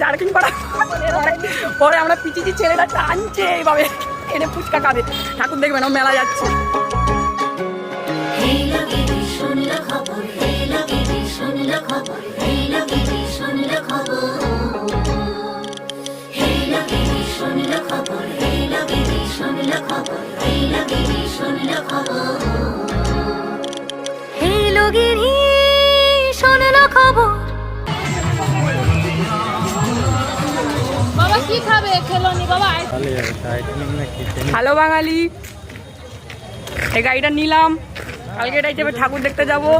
Jerking করা। পরে আমরা পিচিছি ছেলেটা টানছে এইভাবে এনে ফুচকা খাবে। ঠাকুর দেখবেন ও মেলা যাচ্ছে। বাবা কি খাবে? খেলোনি বাবা? হ্যালো বাঙালি, এই গাড়িটা নিলাম, কালকে এটাই যাবে ঠাকুর দেখতে যাবো।